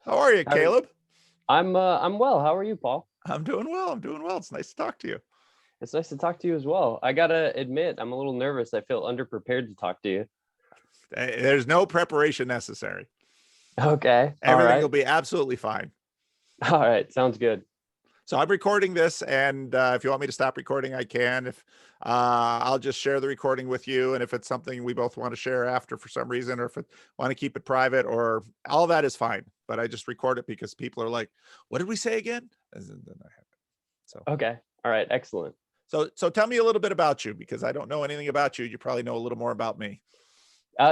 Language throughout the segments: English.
How are you, How are you? Caleb? I'm well. How are you, Paul? I'm doing well. I'm doing well. It's nice to talk to you. It's nice to talk to you as well. I gotta admit, I'm a little nervous. I feel underprepared to talk to you. There's no preparation necessary. Okay. All Everything will right. be absolutely fine. All right. Sounds good. So I'm recording this, and if you want me to stop recording, I can. If I'll just share the recording with you, and if it's something we both want to share after for some reason, or if it want to keep it private, or all that is fine. But I just record it because people are like, "What did we say again?" And then I have it. So, Okay. All right. Excellent. so tell me a little bit about you because I don't know anything about you. You probably know a little more about me.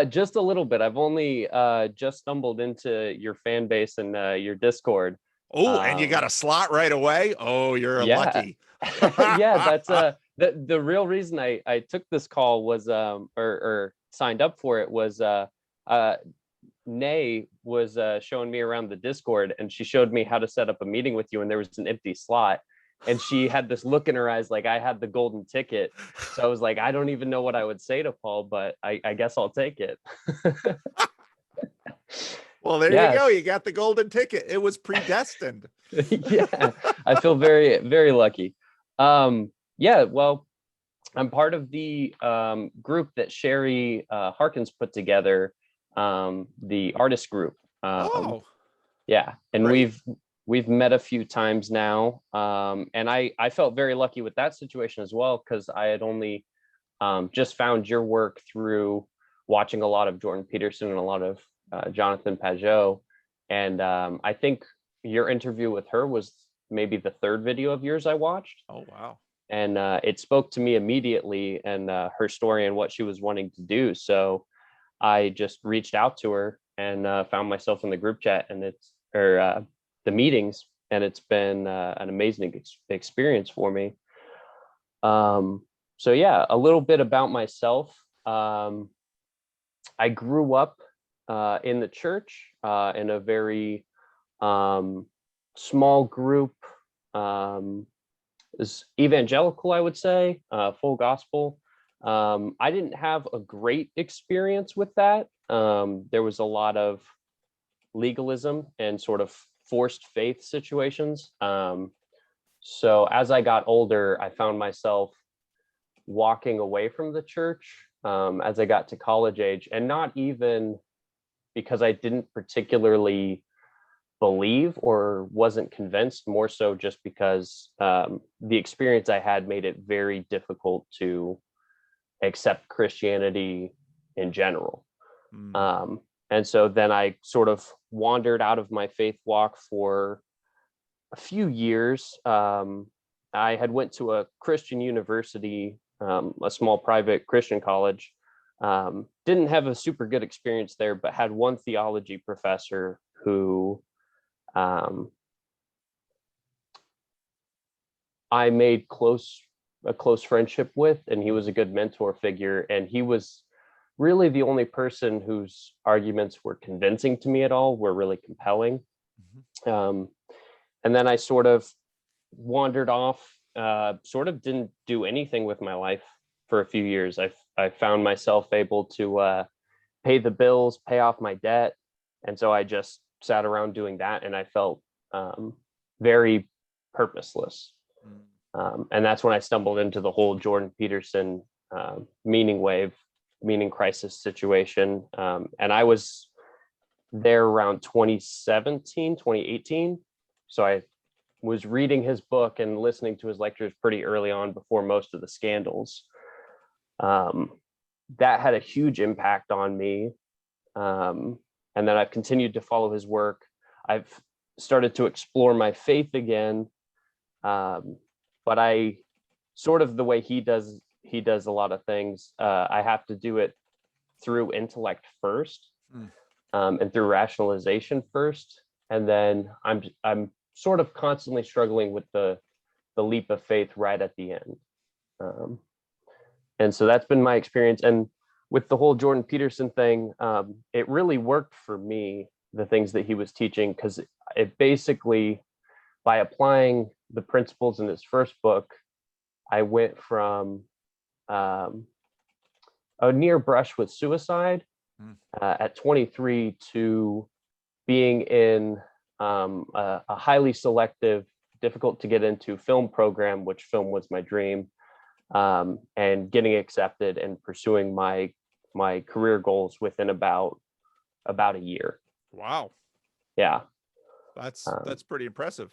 Just a little bit. I've only just stumbled into your fan base and your Discord. Oh, and you got Um, a slot right away? Oh, you're yeah. lucky. Yeah, that's the real reason I took this call was or signed up for it was uh Nay was showing me around the Discord, and she showed me how to set up a meeting with you, and there was an empty slot. And she had this look in her eyes like I had the golden ticket. So I was like, I don't even know what I would say to Paul, but I guess I'll take it. Well, there you go. Yes. You got the golden ticket. It was predestined. Yeah, I feel very, very lucky. Yeah, well, I'm part of the group that Sheri Harkin's put together, the artist group. Oh, Yeah, and great. we've met a few times now, and I felt very lucky with that situation as well because I had only just found your work through watching a lot of Jordan Peterson and a lot of Jonathan Pajot, and I think your interview with her was maybe the third video of yours I watched, Oh, wow. and it spoke to me immediately and her story and what she was wanting to do. So I just reached out to her and found myself in the group chat and the meetings, and it's been an amazing experience for me. So yeah, a little bit about myself. I grew up in the church in a very um, small group. Is evangelical, I would say, full gospel. I didn't have a great experience with that. There was a lot of legalism and sort of forced faith situations. So as I got older, I found myself walking away from the church as I got to college age, and not even because I didn't particularly believe or wasn't convinced, more so just because the experience I had made it very difficult to accept Christianity in general. Mm. Um, and so then I sort of wandered out of my faith walk for a few years. I had went to a Christian university, a small private Christian college. Didn't have a super good experience there, but had one theology professor who um, I made a close friendship with, and he was a good mentor figure. And he was really the only person whose arguments were convincing to me at all, were really compelling. Mhm. Um, and then I sort of wandered off, sort of didn't do anything with my life for a few years. I found myself able to pay the bills, pay off my debt, and so I just sat around doing that, and I felt very purposeless. Mm. And that's when I stumbled into the whole Jordan Peterson meaning wave, meaning crisis situation. And I was there around 2017, 2018. So I was reading his book and listening to his lectures pretty early on before most of the scandals. Um, that had a huge impact on me. And then I've continued to follow his work. I've started to explore my faith again. But I sort of the way he does a lot of things. I have to do it through intellect first, Mm. and through rationalization first, and then I'm sort of constantly struggling with the leap of faith right at the end. Um, and so that's been my experience. And with the whole Jordan Peterson thing, it really worked for me, the things that he was teaching, because it basically, by applying the principles in his first book, I went from um, a near brush with suicide Mm. at 23 to being in a highly selective, difficult to get into film program, which film was my dream, and getting accepted and pursuing my career goals within about a year. Wow. Yeah. That's pretty impressive.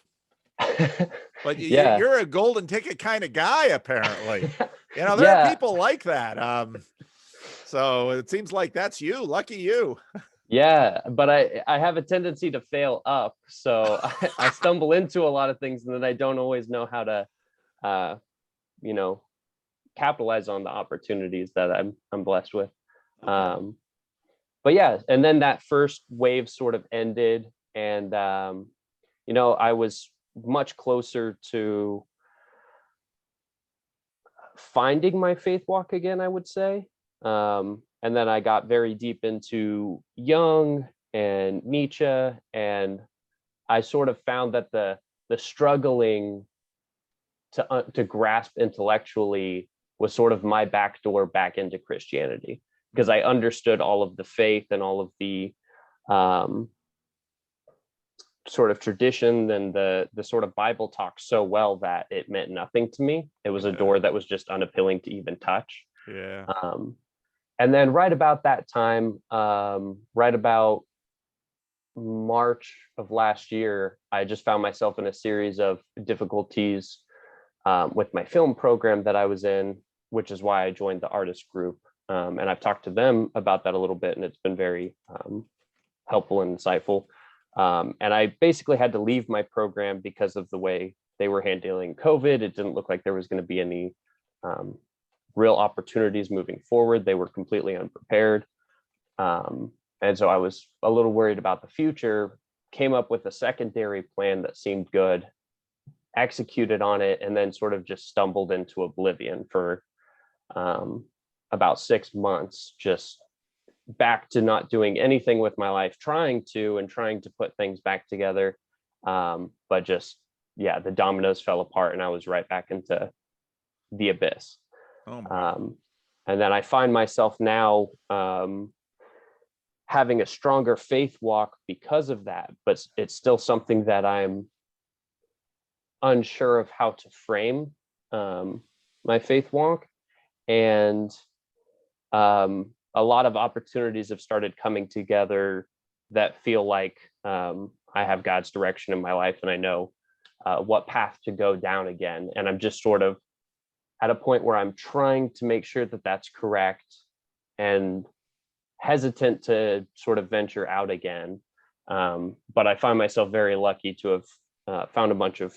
But Yeah. you're a golden ticket kind of guy, apparently. You know, there are Yeah. people like that. So it seems like that's you. Lucky you. Yeah, but I have a tendency to fail up, so I stumble into a lot of things, and then I don't always know how to, uh, you know, capitalize on the opportunities that I'm blessed with. Okay. But yeah, and then that first wave sort of ended, and I was much closer to finding my faith walk again, I would say. And then I got very deep into Jung and Nietzsche, and I sort of found that the struggling to grasp intellectually was sort of my backdoor back into Christianity, because I understood all of the faith and all of the sort of tradition and the sort of Bible talk so well that it meant nothing to me. It was a door that was just unappealing to even touch. Yeah. And then right about that time, right about March of last year, I just found myself in a series of difficulties with my film program that I was in, which is why I joined the artist group. And I've talked to them about that a little bit, and it's been very helpful and insightful. And I basically had to leave my program because of the way they were handling COVID. It didn't look like there was going to be any real opportunities moving forward. They were completely unprepared. And so I was a little worried about the future, came up with a secondary plan that seemed good, executed on it, and then sort of just stumbled into oblivion for about 6 months, just back to not doing anything with my life, trying to put things back together. But just, yeah, the dominoes fell apart and I was right back into the abyss. Oh my. And then I find myself now having a stronger faith walk because of that, but it's still something that I'm unsure of how to frame my faith walk. And a lot of opportunities have started coming together that feel like I have God's direction in my life, and I know what path to go down again. And I'm just sort of at a point where I'm trying to make sure that that's correct and hesitant to sort of venture out again. But I find myself very lucky to have found a bunch of,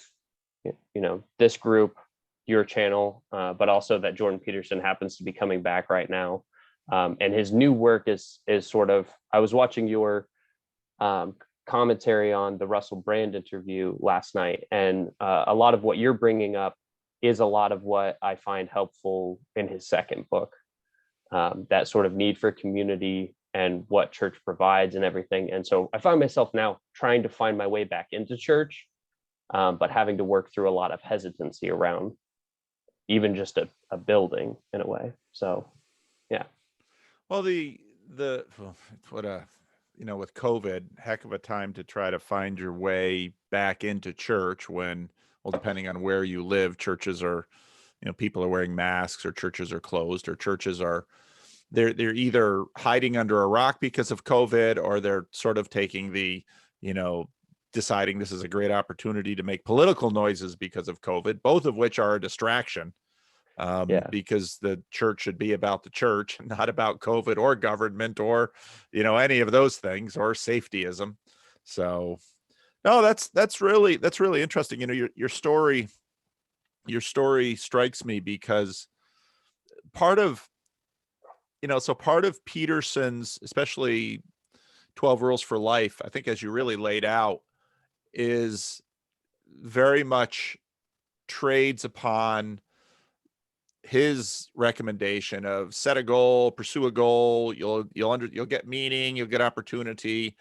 this group, your channel, but also that Jordan Peterson happens to be coming back right now. And his new work is sort of, I was watching your commentary on the Russell Brand interview last night, and a lot of what you're bringing up is a lot of what I find helpful in his second book, that sort of need for community and what church provides and everything. And so I find myself now trying to find my way back into church, but having to work through a lot of hesitancy around even just a building in a way. So, yeah. Well, with COVID, heck of a time to try to find your way back into church when, well, depending on where you live, churches are, people are wearing masks, or churches are closed, or churches are, they're either hiding under a rock because of COVID, or they're sort of taking the, deciding this is a great opportunity to make political noises because of COVID, both of which are a distraction. Because the church should be about the church, not about COVID or government or, any of those things, or safetyism. So, no, that's really interesting. Your story strikes me because part of Peterson's, especially 12 Rules for Life, I think, as you really laid out, is very much trades upon his recommendation of set a goal, pursue a goal, you'll get meaning, you'll get opportunity,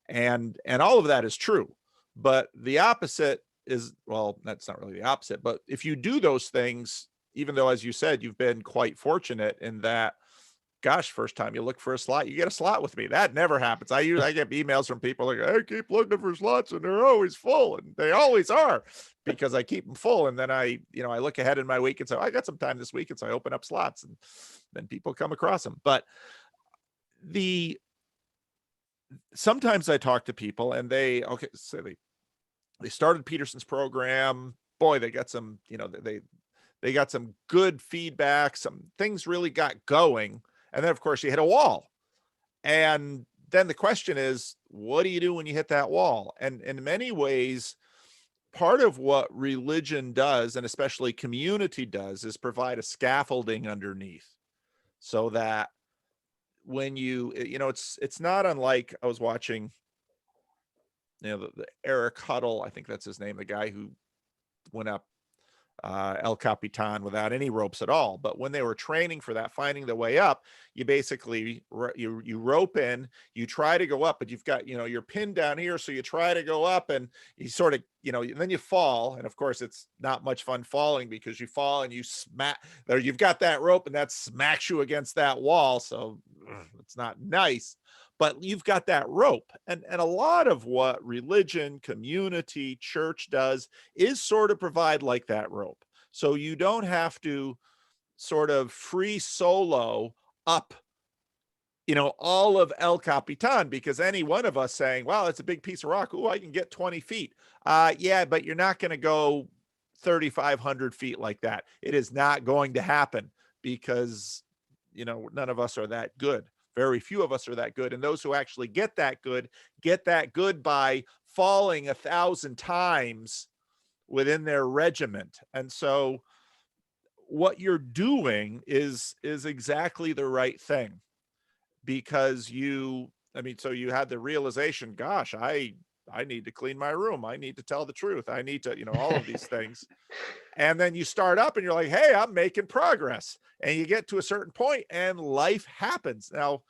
and all of that is true. But the opposite is, well, that's not really the opposite, but if you do those things, even though, as you said, you've been quite fortunate in that gosh, first time you look for a slot, you get a slot with me. That never happens. I get emails from people like, I keep looking for slots and they're always full, and they always are because I keep them full. And then I look ahead in my week and say, I got some time this week. And so I open up slots and then people come across them. But the sometimes I talk to people and they started Peterson's program. Boy, they got some, they got some good feedback. Some things really got going. And then of course you hit a wall. And then the question is, what do you do when you hit that wall? And in many ways, part of what religion does, and especially community does, is provide a scaffolding underneath so that when it's not unlike, I was watching, the Eric Huddle, I think that's his name, the guy who went up El Capitan without any ropes at all. But when they were training for that, finding the way up, you basically you rope in, you try to go up, but you've got, you're pinned down here. So you try to go up and you sort of, and then you fall. And of course it's not much fun falling because you fall and you smack there. You've got that rope and that smacks you against that wall. So it's not nice, but you've got that rope. And a lot of what religion, community, church does is sort of provide like that rope. So you don't have to sort of free solo up, all of El Capitan, because any one of us saying, wow, it's a big piece of rock. Oh, I can get 20 feet. Yeah, but you're not going to go 3,500 feet like that. It is not going to happen because, none of us are that good. Very few of us are that good. And those who actually get that good by falling 1,000 times within their regiment. And so what you're doing is exactly the right thing, because so you had the realization, gosh, I need to clean my room. I need to tell the truth. I need to, all of these things. And then you start up and you're like, hey, I'm making progress. And you get to a certain point and life happens. Now,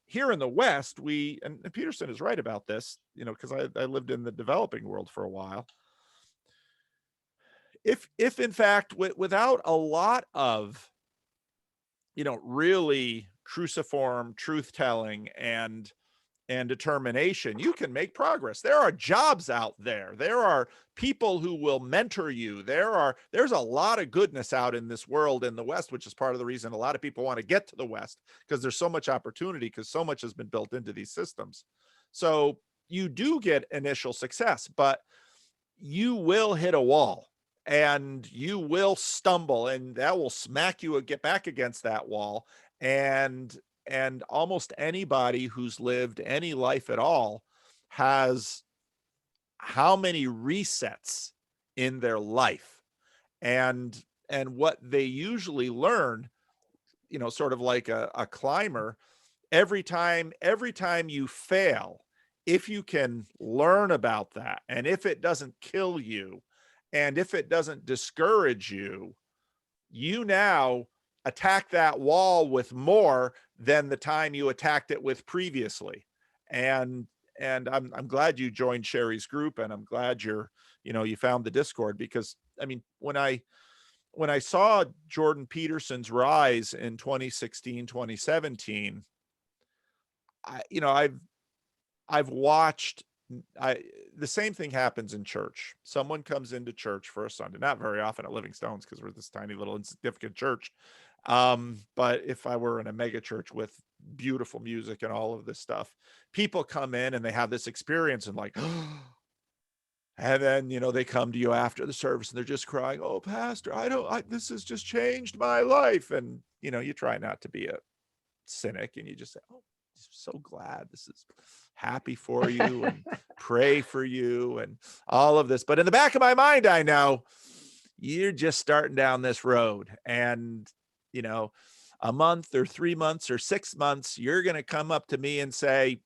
here in the West, and Peterson is right about this, because I lived in the developing world for a while. If in fact, without a lot of, really cruciform truth telling and determination, you can make progress. There are jobs out there. There are people who will mentor you. There's a lot of goodness out in this world in the West, which is part of the reason a lot of people want to get to the West, because there's so much opportunity, because so much has been built into these systems. So you do get initial success, but you will hit a wall and you will stumble, and that will smack you and get back against that wall. And almost anybody who's lived any life at all has how many resets in their life. And what they usually learn, sort of like a climber, every time you fail, if you can learn about that, and if it doesn't kill you, and if it doesn't discourage you, you now attack that wall with more than the time you attacked it with previously. And I'm glad you joined Sheri's group, and I'm glad you found the Discord, because I mean, when I saw Jordan Peterson's rise in 2016, 2017, I've watched, the same thing happens in church. Someone comes into church for a Sunday, not very often at Living Stones, because we're this tiny little insignificant church. But if I were in a mega church with beautiful music and all of this stuff, people come in and they have this experience and like, and then, they come to you after the service and they're just crying, oh, pastor, this has just changed my life. And, you try not to be a cynic, and you just say, oh, so glad, this is happy for you, and pray for you and all of this. But in the back of my mind, I know you're just starting down this road, and a month or 3 months or 6 months, you're going to come up to me and say,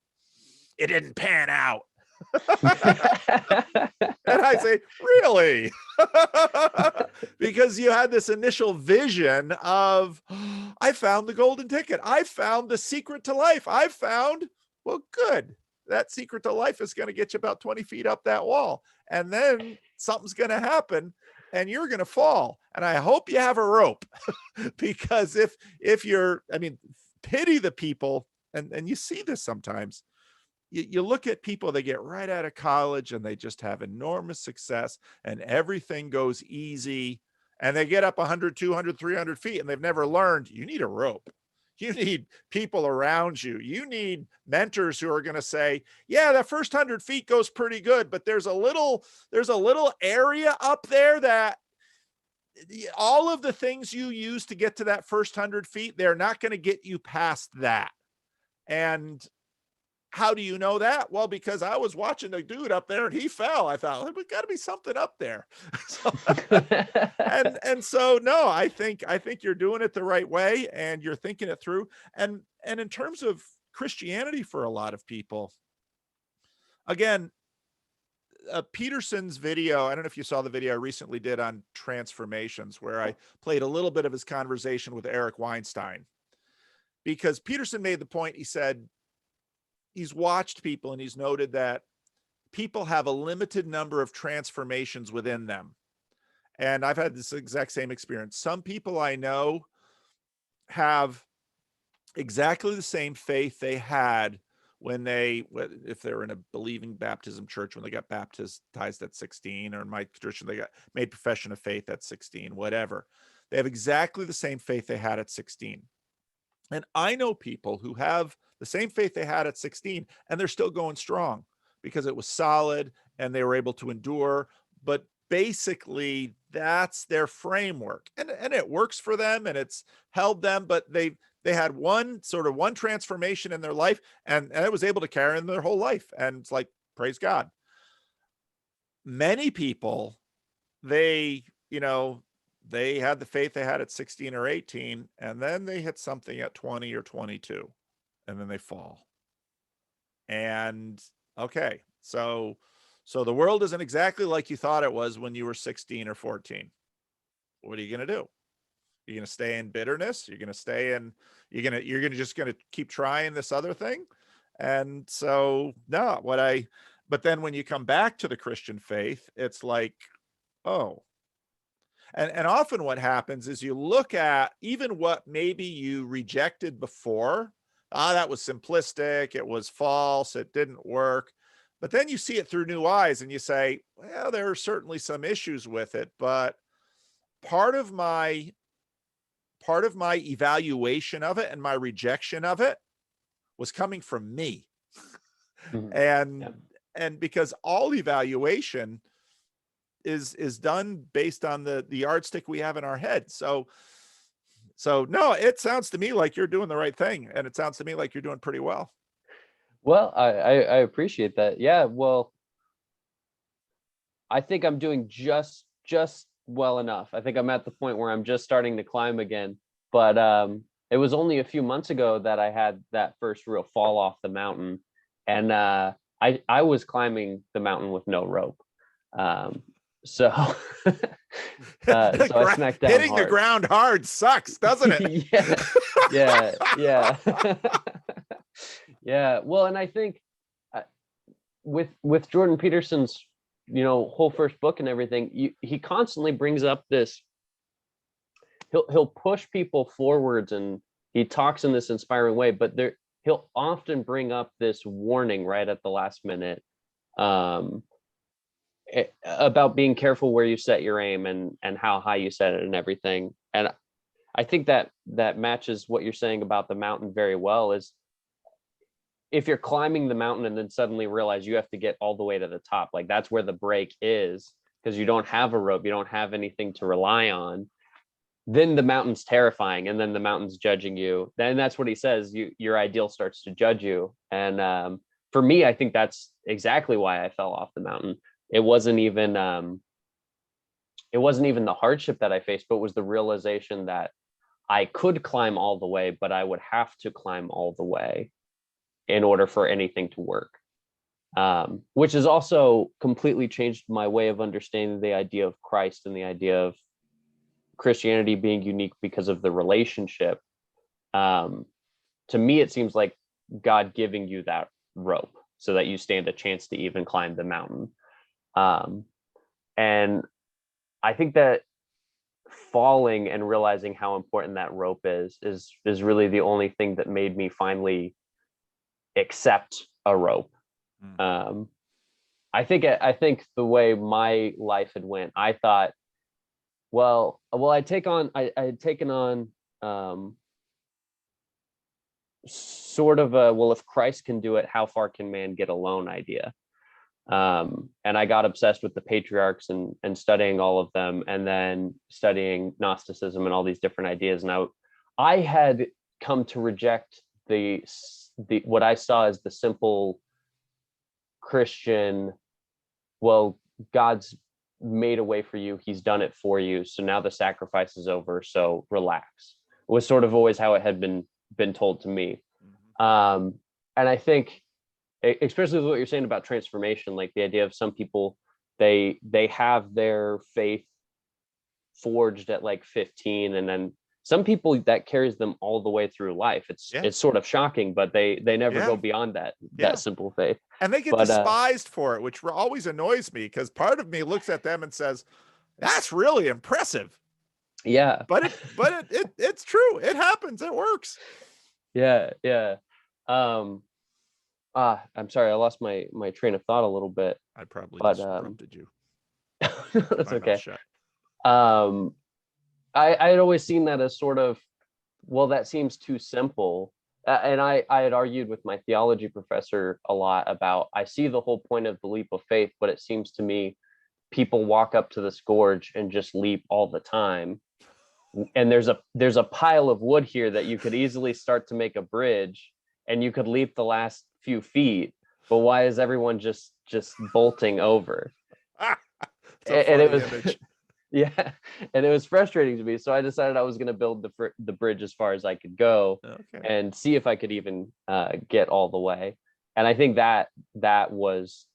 it didn't pan out. And I say, really? Because you had this initial vision of, I found the golden ticket. I found the secret to life. Well, good. That secret to life is going to get you about 20 feet up that wall. And then something's going to happen and you're going to fall. And I hope you have a rope, because if you're, pity the people, and you see this sometimes. You look at people, they get right out of college and they just have enormous success and everything goes easy. And they get up 100, 200, 300 feet and they've never learned. You need a rope. You need people around you. You need mentors who are going to say, yeah, that first 100 feet goes pretty good, but there's a little area up there that all of the things you use to get to that first 100 feet, they're not going to get you past that. And how do you know that? Well, because I was watching the dude up there and he fell. I thought, well, there's got to be something up there. So, and so no, I think you're doing it the right way and you're thinking it through. And in terms of Christianity for a lot of people, again, Peterson's video, I don't know if you saw the video I recently did on transformations, where I played a little bit of his conversation with Eric Weinstein, because Peterson made the point. He said he's watched people and he's noted that people have a limited number of transformations within them. And I've had this exact same experience. Some people I know have exactly the same faith they had when if they're in a believing baptism church, when they got baptized at 16, or in my tradition, they got made profession of faith at 16, whatever. They have exactly the same faith they had at 16. And I know people who have the same faith they had at 16 and they're still going strong because it was solid and they were able to endure. But basically that's their framework, and it works for them and it's held them, but they had one transformation in their life and it was able to carry them their whole life. And it's like, praise God. Many people, they had the faith they had at 16 or 18, and then they hit something at 20 or 22, and then they fall. And okay, so the world isn't exactly like you thought it was when you were 16 or 14. What are you going to do? You're going to stay in bitterness? You're going to stay in, you're just going to keep trying this other thing? And so, no, but then when you come back to the Christian faith, it's like, oh, and often what happens is you look at even what maybe you rejected before. That was simplistic. It was false. It didn't work. But then you see it through new eyes and you say, well, there are certainly some issues with it, but part of my evaluation of it and my rejection of it was coming from me. Mm-hmm. And because all evaluation is done based on the yardstick we have in our head. So no, it sounds to me like you're doing the right thing, and it sounds to me like you're doing pretty well. Well, I appreciate that. Yeah, well, I think I'm doing just well enough. I think I'm at the point where I'm just starting to climb again. But it was only a few months ago that I had that first real fall off the mountain, and I was climbing the mountain with no rope. So I smacked down hitting hard. the ground hard sucks, doesn't it? yeah. Yeah. Well, and I think with Jordan Peterson's whole first book and everything, he constantly brings up this. He'll push people forwards, and he talks in this inspiring way, but he'll often bring up this warning right at the last minute. About being careful where you set your aim and how high you set it and everything. And I think that matches what you're saying about the mountain very well. Is if you're climbing the mountain and then suddenly realize you have to get all the way to the top, like that's where the break is, because you don't have a rope, you don't have anything to rely on, then the mountain's terrifying, and then the mountain's judging you. Then that's what he says, your ideal starts to judge you. And for me, I think that's exactly why I fell off the mountain. It wasn't even the hardship that I faced, but was the realization that I could climb all the way, but I would have to climb all the way in order for anything to work. Which has also completely changed my way of understanding the idea of Christ and the idea of Christianity being unique because of the relationship. To me, it seems like God giving you that rope so that you stand a chance to even climb the mountain. And I think that falling and realizing how important that rope is really the only thing that made me finally accept a rope. Mm. I think the way my life had went, I thought, I had taken on sort of a, well, if Christ can do it, how far can man get alone idea. And I got obsessed with the patriarchs and studying all of them, and then studying Gnosticism and all these different ideas. And I had come to reject the what I saw as the simple Christian, well, God's made a way for you, he's done it for you, so now the sacrifice is over, so relax. It was sort of always how it had been told to me. And I think, especially with what you're saying about transformation, like the idea of some people, they have their faith forged at like 15, and then some people that carries them all the way through life. It's sort of shocking, but they never go beyond that simple faith. And they get despised for it, which always annoys me, because part of me looks at them and says, that's really impressive. Yeah. But it's true. It happens. It works. Yeah. I'm sorry, I lost my train of thought a little bit. I probably disrupted you. That's okay. I had always seen that as sort of, well, that seems too simple. And I had argued with my theology professor a lot about, I see the whole point of the leap of faith, but it seems to me people walk up to this gorge and just leap all the time. And there's a pile of wood here that you could easily start to make a bridge, and you could leap the last few feet. But why is everyone just bolting over? And it was image. Yeah, and it was frustrating to me. So I decided I was going to build the bridge as far as I could go, and see if I could even get all the way. And I think that was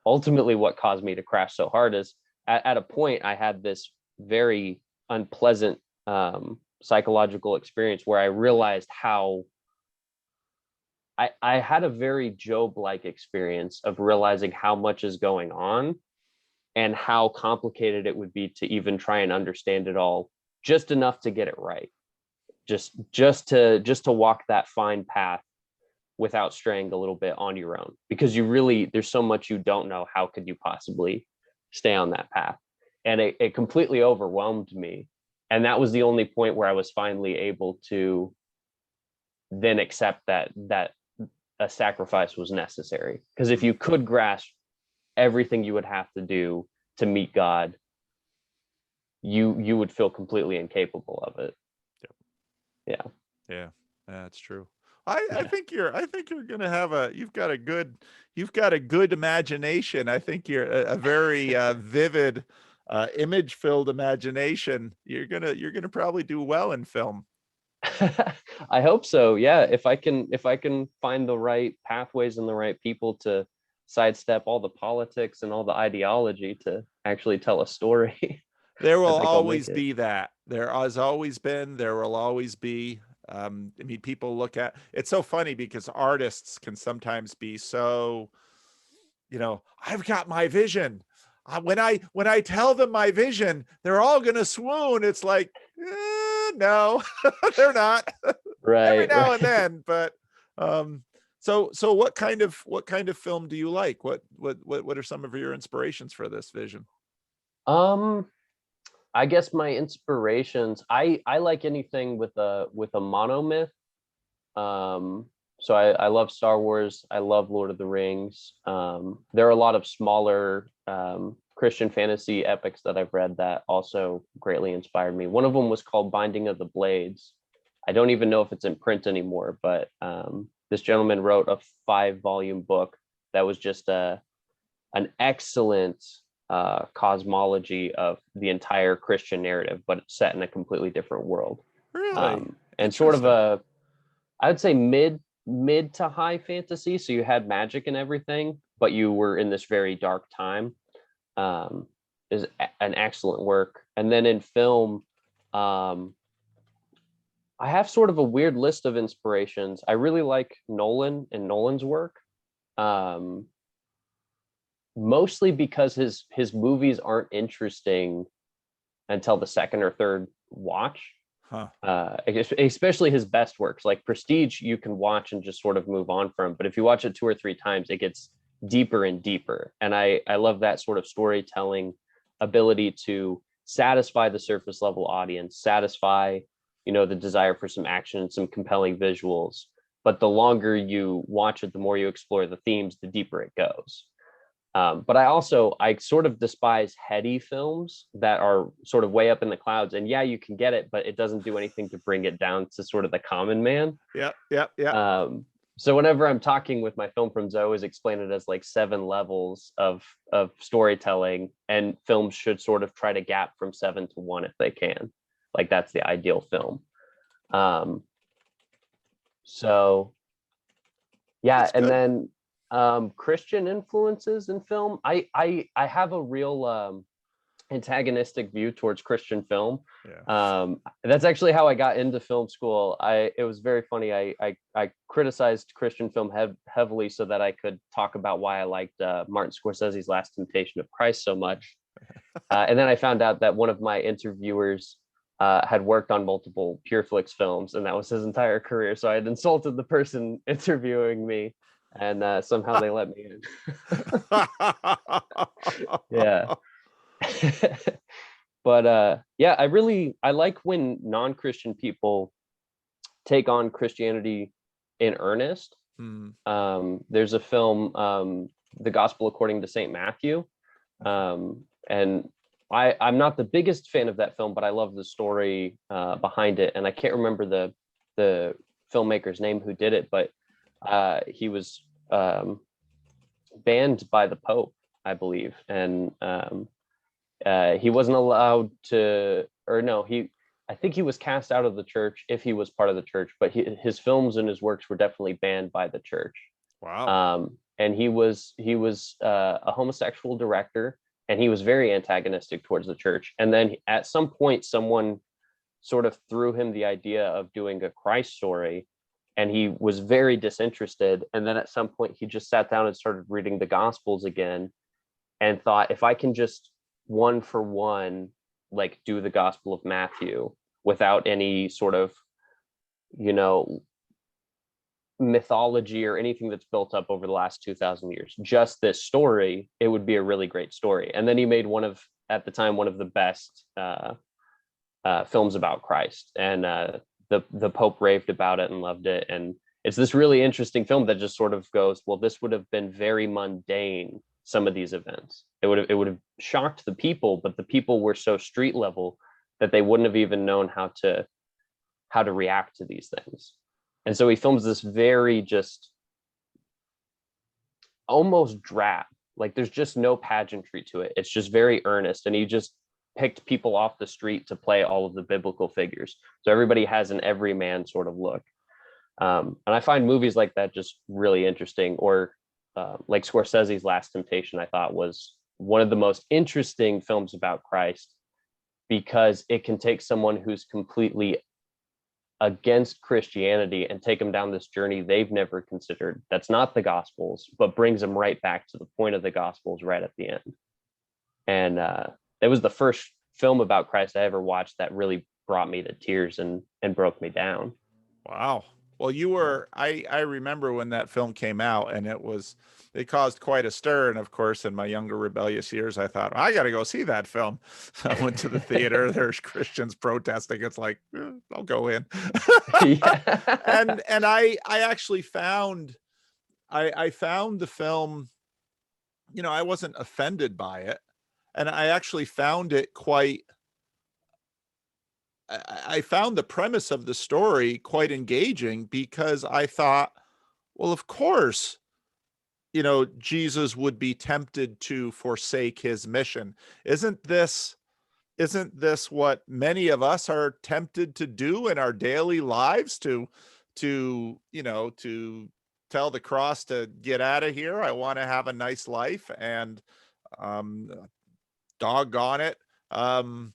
ultimately what caused me to crash so hard. Is at a point I had this very unpleasant psychological experience where I realized how I had a very Job-like experience of realizing how much is going on and how complicated it would be to even try and understand it all, just enough to get it right. Just to walk that fine path without straying a little bit on your own, because there's so much you don't know. How could you possibly stay on that path? And it completely overwhelmed me. And that was the only point where I was finally able to then accept that a sacrifice was necessary. Because if you could grasp everything you would have to do to meet God, you would feel completely incapable of it. Yeah, that's true. I think you're gonna have you've got a good imagination. I think you're a very vivid, image-filled imagination. You're gonna probably do well in film. I hope so. Yeah, if I can find the right pathways and the right people to sidestep all the politics and all the ideology to actually tell a story. There will always be that. There has always been, there will always be. I mean, people look at, it's so funny because artists can sometimes be so, I've got my vision. When I tell them my vision, they're all going to swoon. It's like, no, they're not. Right. Every now and then, but so what kind of film do you like? What are some of your inspirations for this vision? I guess my inspirations, I like anything with a monomyth. So I love Star Wars. I love Lord of the Rings. There are a lot of smaller Christian fantasy epics that I've read that also greatly inspired me. One of them was called Binding of the Blades. I don't even know if it's in print anymore, but this gentleman wrote a 5-volume book that was just an excellent cosmology of the entire Christian narrative, but it's set in a completely different world. Really? And sort of I would say mid to high fantasy. So you had magic and everything, but you were in this very dark time. Is an excellent work. And then in film, I have sort of a weird list of inspirations. I really like Nolan and Nolan's work. Mostly because his movies aren't interesting until the second or third watch. Huh. Especially his best works, like Prestige, you can watch and just sort of move on from. But if you watch it 2 or 3 times, it gets deeper and deeper. And I love that sort of storytelling ability to satisfy the surface level audience, satisfy, the desire for some action and some compelling visuals. But the longer you watch it, the more you explore the themes, the deeper it goes. But I sort of despise heady films that are sort of way up in the clouds. And yeah, you can get it, but it doesn't do anything to bring it down to sort of the common man. Yeah. So whenever I'm talking with my film friends, I always explain it as like 7 levels of storytelling, and films should sort of try to gap from 7 to 1 if they can. Like that's the ideal film. So yeah, That's and good. then Christian influences in film. I have a real antagonistic view towards Christian film. Yeah. That's actually how I got into film school. It was very funny. I criticized Christian film heavily so that I could talk about why I liked Martin Scorsese's Last Temptation of Christ so much. And then I found out that one of my interviewers had worked on multiple PureFlix films, and that was his entire career. So I had insulted the person interviewing me, and somehow they let me in. Yeah. But yeah, I like when non-Christian people take on Christianity in earnest. There's a film, The Gospel According to St. Matthew, and I'm not the biggest fan of that film, but I love the story behind it. And I can't remember the filmmaker's name who did it, but he was banned by the Pope, I believe, and he wasn't allowed to, or no, I think he was cast out of the church if he was part of the church, but his films and his works were definitely banned by the church. Wow. And he was a homosexual director, and he was very antagonistic towards the church. And then at some point, someone sort of threw him the idea of doing a Christ story, and he was very disinterested. And then at some point, he just sat down and started reading the Gospels again, and thought, if I can just 1 for 1, like do the Gospel of Matthew without any sort of, mythology or anything that's built up over the last 2,000 years, just this story, it would be a really great story. And then he made at the time, one of the best films about Christ. And the Pope raved about it and loved it. And it's this really interesting film that just sort of goes, well, this would have been very mundane, some of these events. It would have shocked the people, but the people were so street level that they wouldn't have even known how to react to these things. And so he films this very just almost drab, like there's just no pageantry to it. It's just very earnest. And he just picked people off the street to play all of the biblical figures. So everybody has an everyman sort of look. And I find movies like that just really interesting. Or like Scorsese's Last Temptation, I thought was one of the most interesting films about Christ, because it can take someone who's completely against Christianity and take them down this journey they've never considered, that's not the Gospels, but brings them right back to the point of the Gospels right at the end. And it was the first film about Christ I ever watched that really brought me to tears and broke me down. Wow. Well, I remember when that film came out, and it caused quite a stir. And of course, in my younger rebellious years, I thought, I got to go see that film. I went to the theater, there's Christians protesting. It's like, I'll go in. And I actually found, I found the film, I wasn't offended by it. And I actually found it I found the premise of the story quite engaging, because I thought, well, of course, Jesus would be tempted to forsake his mission. Isn't this what many of us are tempted to do in our daily lives, to tell the cross to get out of here? I want to have a nice life, and doggone it, I'm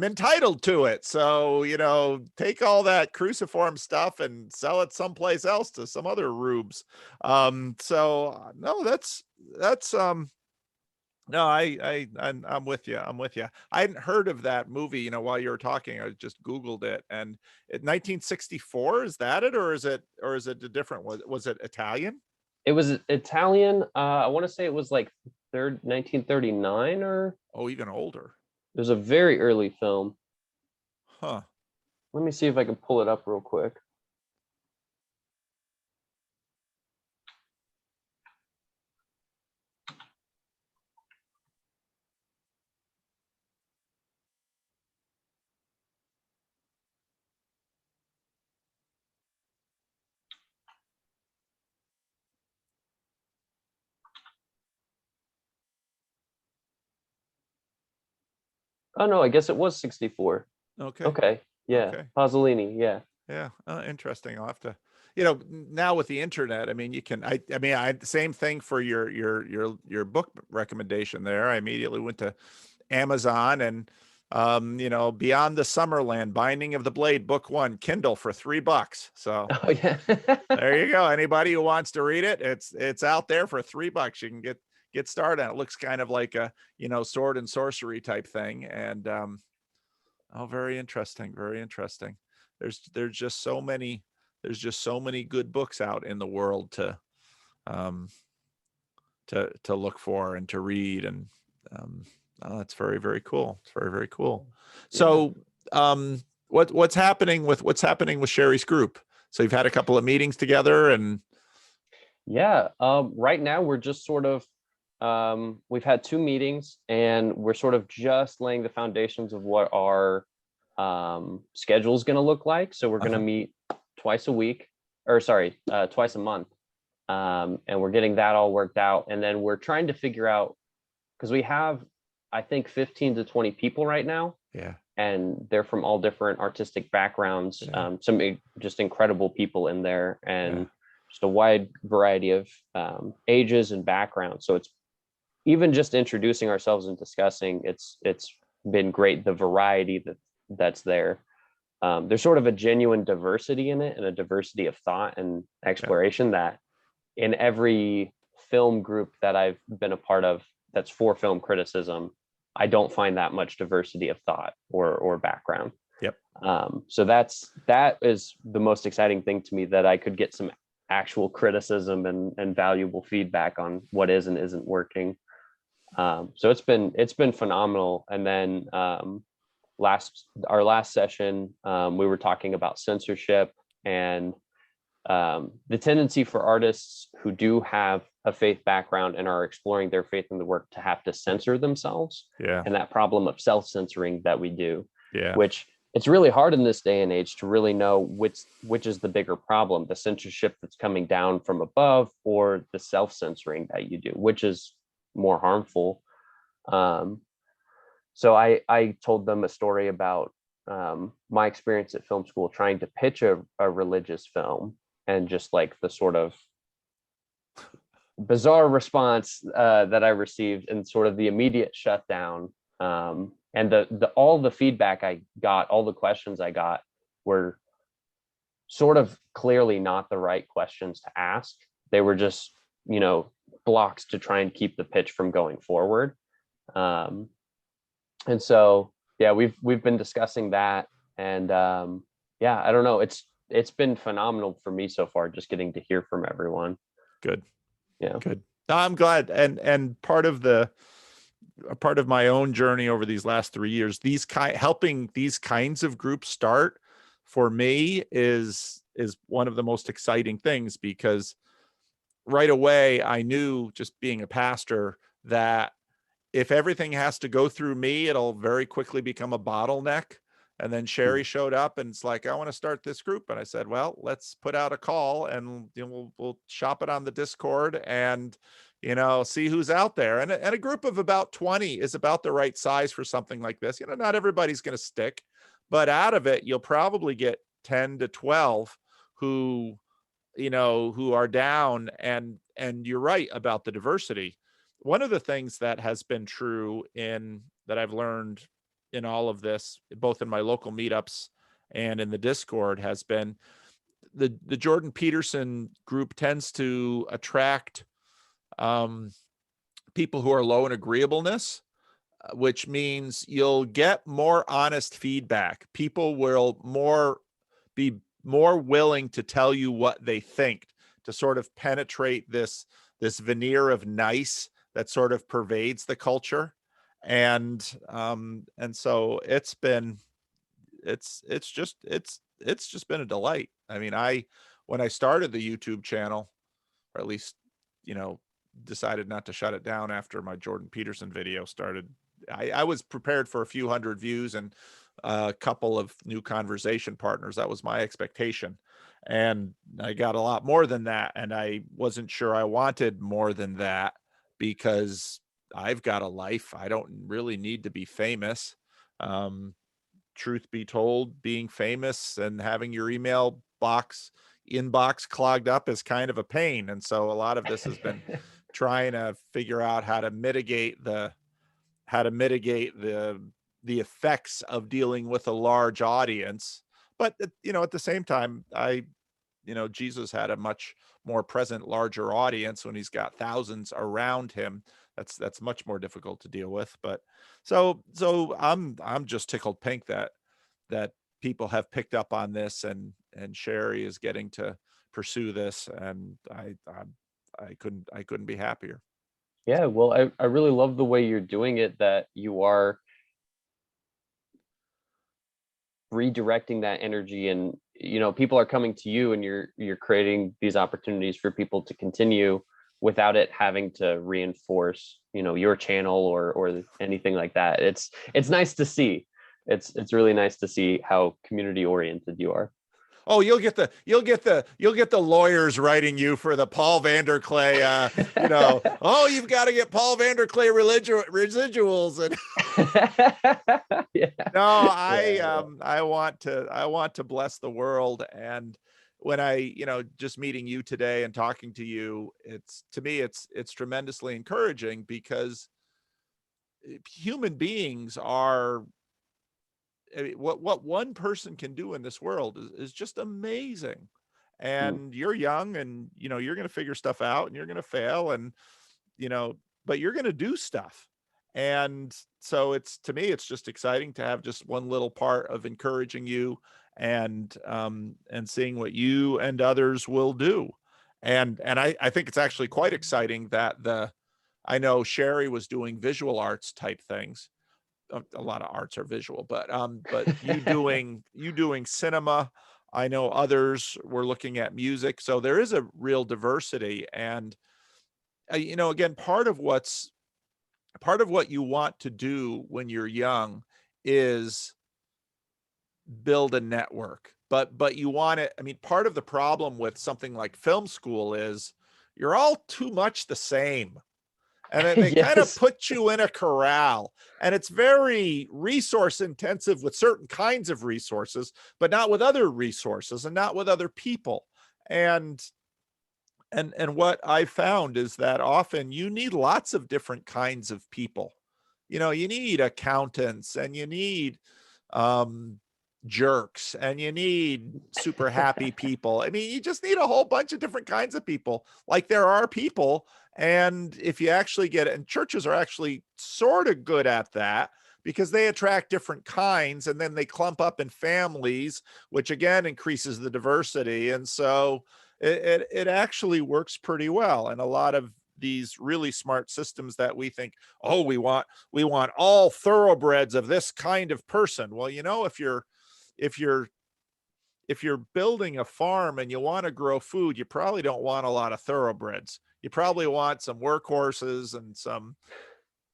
entitled to it. So, take all that cruciform stuff and sell it someplace else to some other rubes. No, that's No, I'm with you. I'm with you. I hadn't heard of that movie, while you were talking. I just Googled it, and 1964, is that it, or is it a different, was it Italian? It was Italian. I want to say it was like 1939, or Oh, even older. it was a very early film. Huh. Let me see if I can pull it up real quick. Oh no, I guess it was 64. Okay. Okay. Yeah. Okay. Pasolini. Yeah. Yeah. Interesting. I'll have to, now with the internet, I mean, you can, I mean, same thing for your book recommendation there. I immediately went to Amazon and, Beyond the Summerland, Binding of the Blade, book 1, Kindle for $3. So Oh yeah. there you go. Anybody who wants to read it, it's out there for $3. You can get started. It looks kind of like a, sword and sorcery type thing. And, oh, very interesting. Very interesting. There's just so many, good books out in the world um, to look for and to read. And, oh, that's very, very cool. It's very, very cool. Yeah. So, what's happening with Sheri's group? So you've had a couple of meetings together, and Yeah. Right now we're just sort of we've had 2 meetings, and we're sort of just laying the foundations of what our schedule is going to look like. So we're going to uh-huh. meet twice a week, or sorry, twice a month. And we're getting that all worked out. And then we're trying to figure out, because we have, I think, 15 to 20 people right now, Yeah. and they're from all different artistic backgrounds. Yeah. Some just incredible people in there, Yeah. and just a wide variety of ages and backgrounds. So it's even just introducing ourselves and discussing. It's been great, the variety that's there. There's sort of a genuine diversity in it, and a diversity of thought and Yeah. exploration that in every film group that I've been a part of that's for film criticism, I don't find that much diversity of thought or background. Yep. So that is the most exciting thing to me, that I could get some actual criticism and valuable feedback on what is and isn't working. So it's been phenomenal. And then our last session, we were talking about censorship and the tendency for artists who do have a faith background and are exploring their faith in the work to have to censor themselves, Yeah. and that problem of self-censoring that we do, Yeah. which it's really hard in this day and age to really know which is the bigger problem, the censorship that's coming down from above, or the self-censoring that you do, which is more harmful. So I told them a story about my experience at film school trying to pitch a religious film, and just like the sort of bizarre response that I received, and sort of the immediate shutdown. And the all the feedback I got, all the questions I got, were sort of clearly not the right questions to ask. They were just, blocks to try and keep the pitch from going forward. Um, and so, yeah, we've been discussing that, and yeah, I don't know. It's been phenomenal for me so far, just getting to hear from everyone. Good. Yeah. Good. No, I'm glad. And part of my own journey over these last 3 years, helping these kinds of groups start, for me, is one of the most exciting things, because right away I knew, just being a pastor, that if everything has to go through me, it'll very quickly become a bottleneck. And then Sheri showed up, and it's like, I want to start this group. And I said, well, let's put out a call, and we'll shop it on the Discord, and see who's out there. And a group of about 20 is about the right size for something like this. Not everybody's going to stick, but out of it, you'll probably get 10 to 12 who are down. And you're right about the diversity. One of the things that has been true that I've learned in all of this, both in my local meetups and in the Discord, has been the Jordan Peterson group tends to attract people who are low in agreeableness, which means you'll get more honest feedback. People will be more willing to tell you what they think, to sort of penetrate this veneer of nice that sort of pervades the culture. And so it's just been a delight. I mean, when I started the YouTube channel, or at least, you know, decided not to shut it down after my Jordan Peterson video started, I was prepared for a few hundred views and a couple of new conversation partners. That was my expectation. And I got a lot more than that. And I wasn't sure I wanted more than that, because I've got a life. I don't really need to be famous. Um, Truth be told, being famous and having your email inbox clogged up is kind of a pain. And so a lot of this has been trying to figure out how to mitigate the effects of dealing with a large audience. But you know, at the same time, Jesus had a much more present, larger audience. When he's got thousands around him, that's much more difficult to deal with. But so I'm just tickled pink that people have picked up on this, and Sheri is getting to pursue this, and I couldn't be happier. Yeah, well, I really love the way you're doing it, that you are redirecting that energy, and people are coming to you, and you're creating these opportunities for people to continue without it having to reinforce your channel or anything like that. It's nice to see. It's really nice to see how community oriented you are. Oh, you'll get the lawyers writing you for the Paul Vanderklay, oh, you've got to get Paul Vanderklay residuals. And Yeah. no, Yeah. I want to bless the world. And when just meeting you today and talking to you, to me, it's tremendously encouraging, because human beings are, I mean, what one person can do in this world is just amazing. Mm. And you're young, and you're going to figure stuff out, and you're going to fail, and but you're going to do stuff. And so to me, it's just exciting to have just one little part of encouraging you, and seeing what you and others will do. And I think it's actually quite exciting that I know Sheri was doing visual arts type things. A lot of arts are visual, but you doing cinema. I know others were looking at music. So there is a real diversity. And again, part of what you want to do when you're young is build a network. But you want it. I mean, part of the problem with something like film school is you're all too much the same. And then they kind of Yes. put you in a corral, and it's very resource intensive with certain kinds of resources, but not with other resources, and not with other people. And and and what I found is that often you need lots of different kinds of people. You need accountants, and you need um jerks, and you need super happy people. I mean, you just need a whole bunch of different kinds of people. Like, there are people, and if you actually get it, and churches are actually sort of good at that, because they attract different kinds, and then they clump up in families, which again increases the diversity. And so it actually works pretty well. And a lot of these really smart systems that we think, oh, we want all thoroughbreds of this kind of person. Well, if you're if you're building a farm and you want to grow food, you probably don't want a lot of thoroughbreds. You probably want some workhorses and some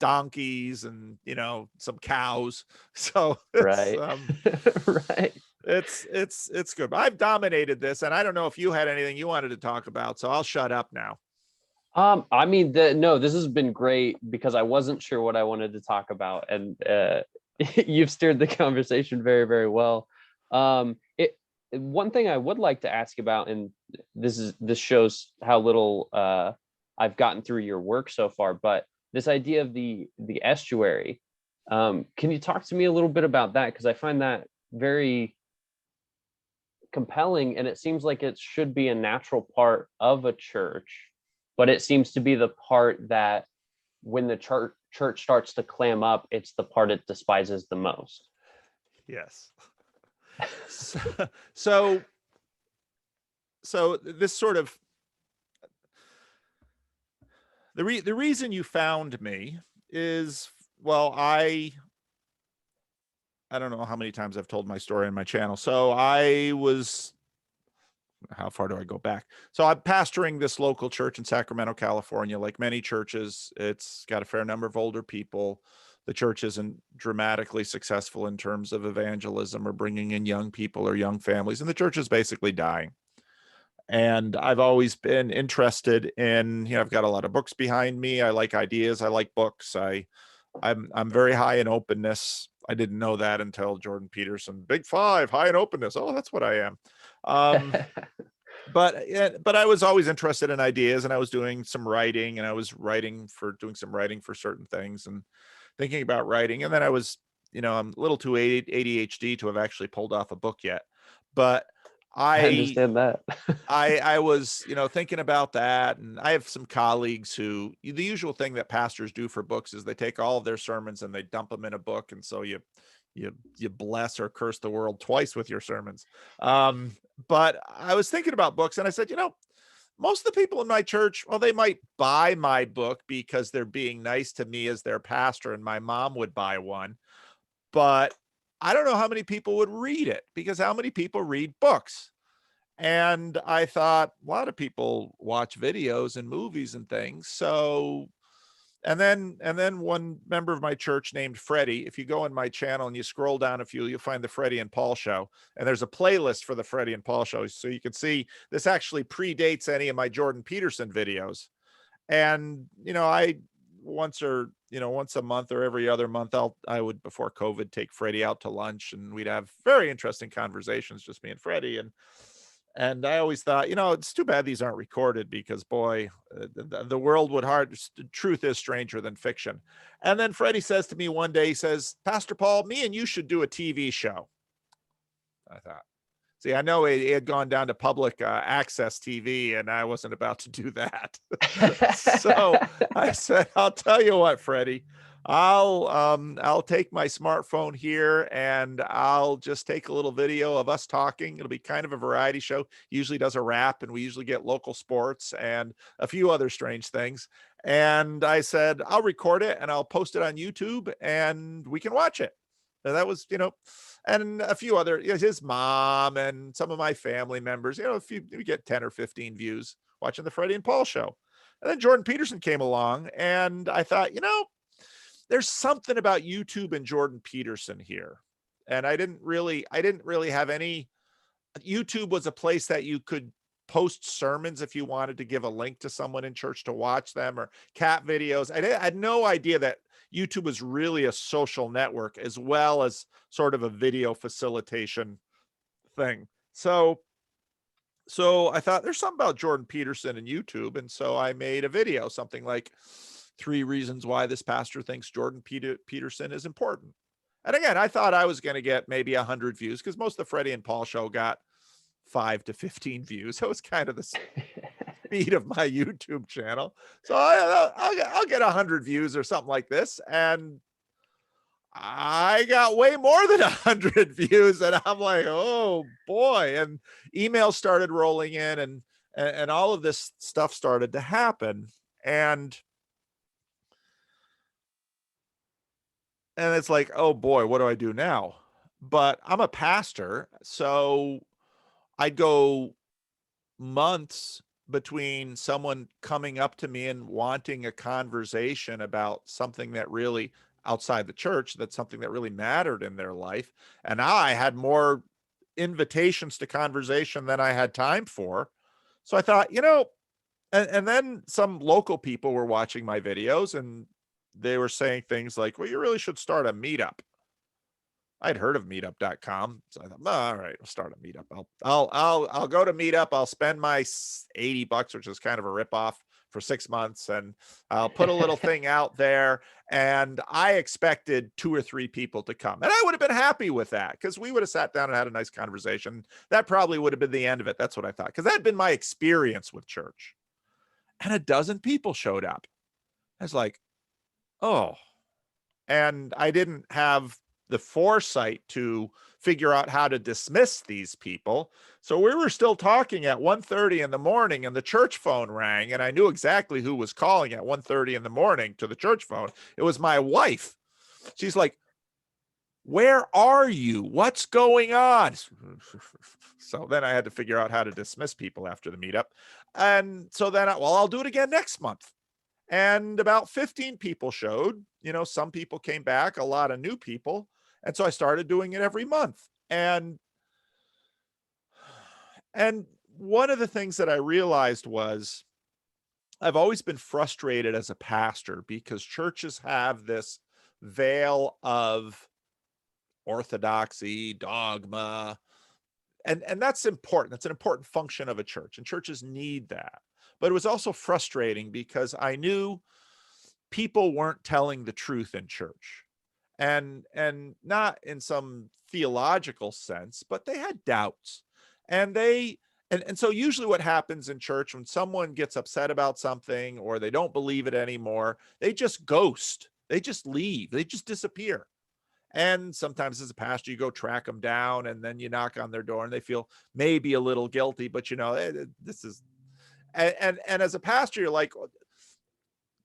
donkeys, and some cows. So Right. Right. it's good. I've dominated this, and I don't know if you had anything you wanted to talk about, so I'll shut up now. I mean, no, this has been great, because I wasn't sure what I wanted to talk about, and you've steered the conversation very, very well. It One thing I would like to ask about, and this shows how little I've gotten through your work so far, but this idea of the estuary, can you talk to me a little bit about that? Because I find that very compelling, and it seems like it should be a natural part of a church, but it seems to be the part that when the church starts to clam up, it's the part it despises the most. Yes. So, so this sort of the reason you found me is, well, I don't know how many times I've told my story on my channel. So I was, how far do I go back? So I'm pastoring this local church in Sacramento, California. Like many churches, it's got a fair number of older people. The church isn't dramatically successful in terms of evangelism or bringing in young people or young families, and the church is basically dying. And I've always been interested in, I've got a lot of books behind me. I like ideas. I like books. I'm very high in openness. I didn't know that until Jordan Peterson, Big Five, high in openness. Oh, that's what I am. But I was always interested in ideas, and I was doing some writing, and I was doing some writing for certain things and thinking about writing. And then I was, I'm a little too ADHD to have actually pulled off a book yet, but I I understand that. I was, thinking about that. And I have some colleagues who, the usual thing that pastors do for books is they take all of their sermons and they dump them in a book. And so you bless or curse the world twice with your sermons. But I was thinking about books, and I said, most of the people in my church, well, they might buy my book because they're being nice to me as their pastor, and my mom would buy one. But I don't know how many people would read it, because how many people read books? And I thought, a lot of people watch videos and movies and things. So, and then one member of my church named Freddie, if you go on my channel and you scroll down a few, you'll find the Freddie and Paul show. And there's a playlist for the Freddie and Paul show. So you can see this actually predates any of my Jordan Peterson videos. And, I once a month or every other month, I would, before COVID, take Freddie out to lunch, and we'd have very interesting conversations, just me and Freddie. And I always thought, it's too bad these aren't recorded, because boy, the world would truth is stranger than fiction. And then Freddie says to me one day, he says, Pastor Paul, me and you should do a TV show. I thought, see, I know it had gone down to public access TV, and I wasn't about to do that. So I said, I'll tell you what, Freddie, I'll take my smartphone here, and I'll just take a little video of us talking. It'll be kind of a variety show. He usually does a rap, and we usually get local sports and a few other strange things. And I said, I'll record it and I'll post it on YouTube, and we can watch it. And that was, and a few other, his mom and some of my family members, if you get 10 or 15 views watching the Freddie and Paul show. And then Jordan Peterson came along, and I thought, there's something about YouTube and Jordan Peterson here. And I didn't really have any. YouTube was a place that you could post sermons if you wanted to give a link to someone in church to watch them, or cat videos. I had no idea that YouTube was really a social network as well as sort of a video facilitation thing. So I thought, there's something about Jordan Peterson and YouTube. And so I made a video, something like 3 reasons why this pastor thinks Jordan Peterson is important. And again, I thought I was going to get maybe 100 views, because most of the Freddie and Paul show got 5 to 15 views. So it's kind of the speed of my YouTube channel. So I'll get 100 views or something like this. And I got way more than 100 views, and I'm like, oh boy. And emails started rolling in, and all of this stuff started to happen. And it's like, oh boy, what do I do now? But I'm a pastor, so I'd go months between someone coming up to me and wanting a conversation about something that really, outside the church, that's something that really mattered in their life. And I had more invitations to conversation than I had time for. So I thought, and then some local people were watching my videos, and they were saying things like, well, you really should start a meetup. I'd heard of meetup.com. So I thought, oh, all right, I'll start a meetup. I'll go to meetup. I'll spend my $80, which is kind of a ripoff, for 6 months. And I'll put a little thing out there. And I expected 2 or 3 people to come. And I would have been happy with that, because we would have sat down and had a nice conversation. That probably would have been the end of it. That's what I thought, because that had been my experience with church. And 12 people showed up. I was like, Oh, and I didn't have the foresight to figure out how to dismiss these people. So we were still talking at 1:30 in the morning and the church phone rang, and I knew exactly who was calling at 1:30 in the morning to the church phone. It was my wife. She's like, "Where are you? What's going on?" So then I had to figure out how to dismiss people after the meetup. And so then well, I'll do it again next month. And about 15 people showed. Some people came back, a lot of new people. And so I started doing it every month. And one of the things that I realized was I've always been frustrated as a pastor because churches have this veil of orthodoxy, dogma, and that's important. That's an important function of a church, and churches need that. But it was also frustrating because I knew people weren't telling the truth in church, and not in some theological sense, but they had doubts. And they and, and so usually what happens in church when someone gets upset about something or they don't believe it anymore, they just ghost, they just leave, they just disappear. And sometimes as a pastor, you go track them down and then you knock on their door and they feel maybe a little guilty, but this is, and as a pastor, you're like,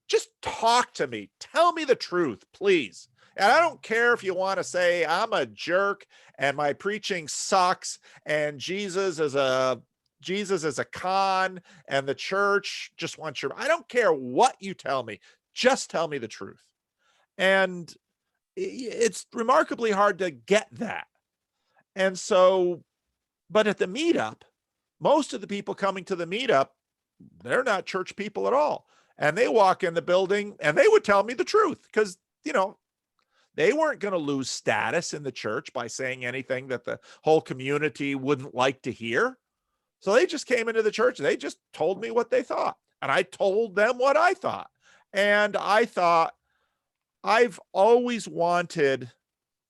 just talk to me. Tell me the truth, please. And I don't care if you want to say I'm a jerk and my preaching sucks and Jesus is a con and the church just wants your I don't care what you tell me. Just tell me the truth. And it's remarkably hard to get that. And so, but at the meetup, most of the people coming to the meetup, they're not church people at all. And they walk in the building and they would tell me the truth because, they weren't going to lose status in the church by saying anything that the whole community wouldn't like to hear. So they just came into the church and they just told me what they thought. And I told them what I thought. And I thought, I've always wanted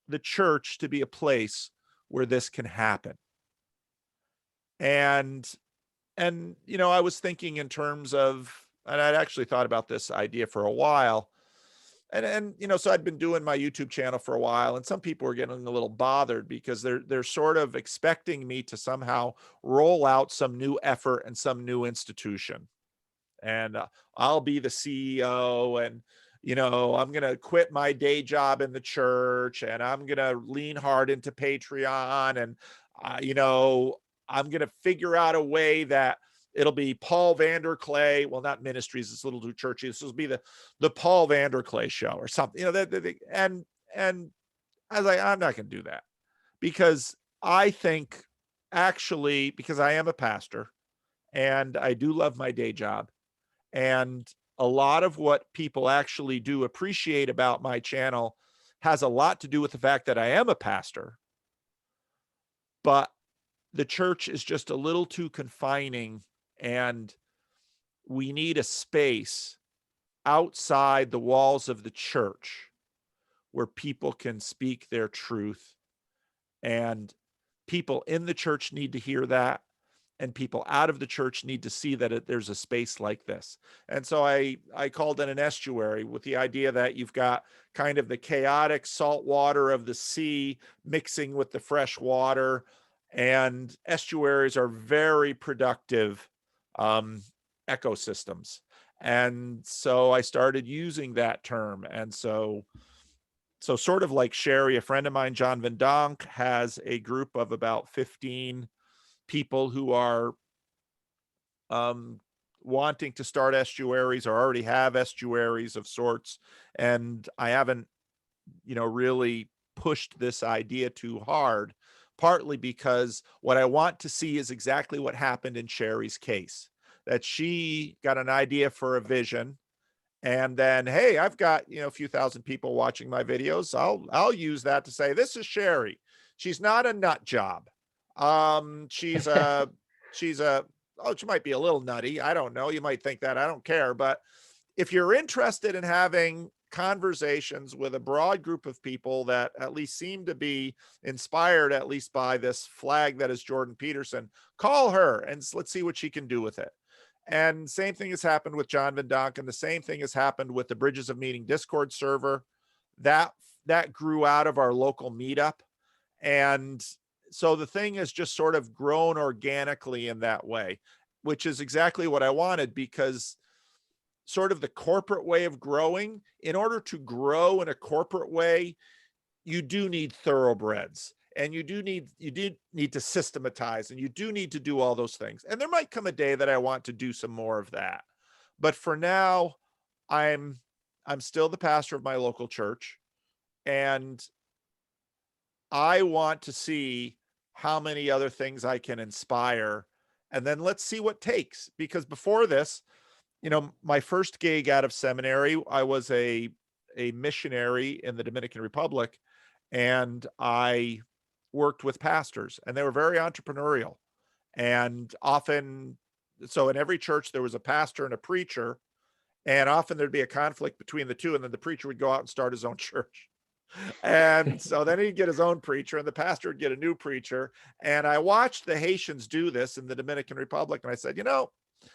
the church to be a place where this can happen. And I was thinking in terms of, and I'd actually thought about this idea for a while. And so I'd been doing my YouTube channel for a while, and some people were getting a little bothered because they're sort of expecting me to somehow roll out some new effort and some new institution. And I'll be the CEO, and I'm going to quit my day job in the church, and I'm going to lean hard into Patreon, and I'm going to figure out a way that it'll be Paul Vanderclay. Well, not ministries. It's a little too churchy. This will be the Paul Vanderclay show or something. And I was like, I'm not going to do that because I think actually because I am a pastor and I do love my day job, and a lot of what people actually do appreciate about my channel has a lot to do with the fact that I am a pastor, but the church is just a little too confining, and we need a space outside the walls of the church where people can speak their truth. And people in the church need to hear that. And people out of the church need to see that there's a space like this. And so I called it an estuary, with the idea that you've got kind of the chaotic salt water of the sea mixing with the fresh water. And estuaries are very productive ecosystems. And so I started using that term. And so sort of like Sheri, a friend of mine, John Van Donk, has a group of about 15 people who are um, wanting to start estuaries or already have estuaries of sorts. And I haven't, really pushed this idea too hard, partly because what I want to see is exactly what happened in Sheri's case, that she got an idea for a vision. And then, hey, I've got, a few thousand people watching my videos. I'll use that to say, this is Sheri. She's not a nut job. She's a she's a oh, she might be a little nutty. I don't know. You might think that. I don't care. But if you're interested in having conversations with a broad group of people that at least seem to be inspired, at least by this flag that is Jordan Peterson, call her and let's see what she can do with it. And same thing has happened with John Van Donk, and the same thing has happened with the Bridges of Meaning Discord server. That that grew out of our local meetup. And so the thing has just sort of grown organically in that way, which is exactly what I wanted, because sort of the corporate way of growing, in order to grow in a corporate way, you do need thoroughbreds, and you do need to systematize, and you do need to do all those things. And there might come a day that I want to do some more of that. But for now, I'm I'm still the pastor of my local church, and I want to see how many other things I can inspire, and then let's see what takes. Because before this, my first gig out of seminary, I was a missionary in the Dominican Republic, and I worked with pastors, and they were very entrepreneurial. And often, so in every church there was a pastor and a preacher, and often there'd be a conflict between the two, and then the preacher would go out and start his own church. And so then he'd get his own preacher, and the pastor would get a new preacher. And I watched the Haitians do this in the Dominican Republic, and I said,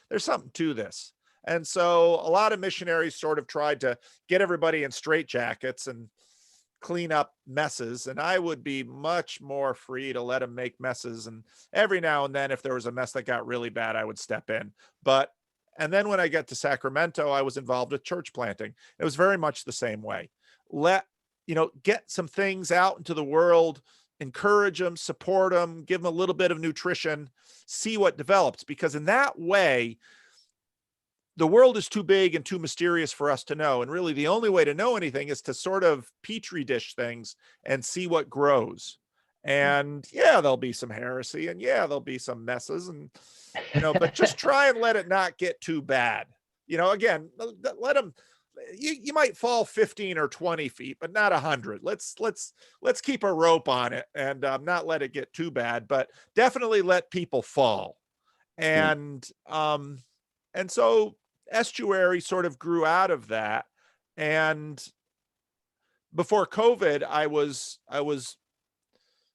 there's something to this. And so a lot of missionaries sort of tried to get everybody in straitjackets and clean up messes. And I would be much more free to let them make messes. And every now and then, if there was a mess that got really bad, I would step in. And then when I got to Sacramento, I was involved with church planting. It was very much the same way. Get some things out into the world, encourage them, support them, give them a little bit of nutrition, see what develops. Because in that way, the world is too big and too mysterious for us to know. And really, the only way to know anything is to sort of petri dish things and see what grows. And yeah, there'll be some heresy, and yeah, there'll be some messes, and but just try and let it not get too bad. Again, let them. You might fall 15 or 20 feet, but not 100. Let's keep a rope on it, and not let it get too bad, but definitely let people fall. Mm. And so Estuary sort of grew out of that. And before COVID, I was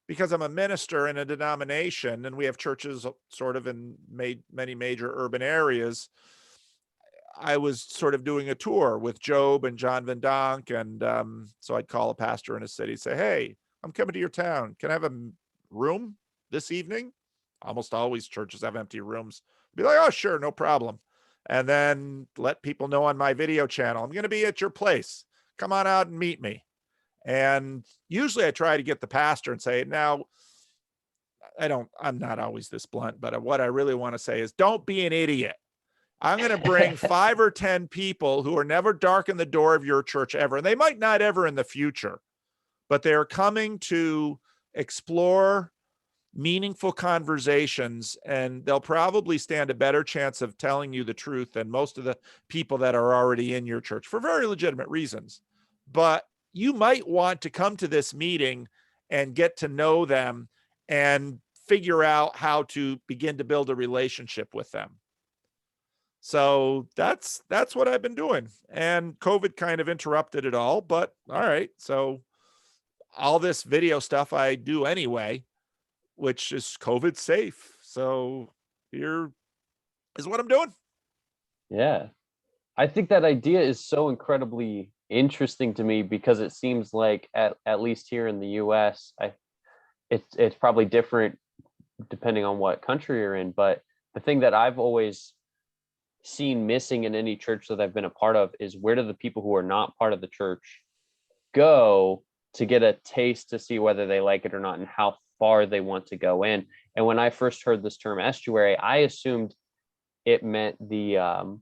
because I'm a minister in a denomination, and we have churches sort of in many major urban areas. I was sort of doing a tour with Job and John Van Donk. And so I'd call a pastor in a city, say, hey, I'm coming to your town. Can I have a room this evening? Almost always churches have empty rooms. I'd be like, oh, sure, no problem. And then let people know on my video channel, I'm going to be at your place. Come on out and meet me. And usually I try to get the pastor and say, now, I'm not always this blunt, but what I really want to say is, don't be an idiot. I'm going to bring 5 or 10 people who are never darken the door of your church ever. And they might not ever in the future, but they're coming to explore meaningful conversations, and they'll probably stand a better chance of telling you the truth than most of the people that are already in your church, for very legitimate reasons. But you might want to come to this meeting and get to know them and figure out how to begin to build a relationship with them. So that's what I've been doing. And COVID kind of interrupted it all, but all right. So all this video stuff I do anyway, which is COVID safe. So here is what I'm doing. Yeah. I think that idea is so incredibly interesting to me, because it seems like at least here in the US, it's probably different depending on what country you're in, but the thing that I've always seen missing in any church that I've been a part of is, where do the people who are not part of the church go to get a taste to see whether they like it or not, and how far they want to go in. And when I first heard this term estuary, I assumed it meant the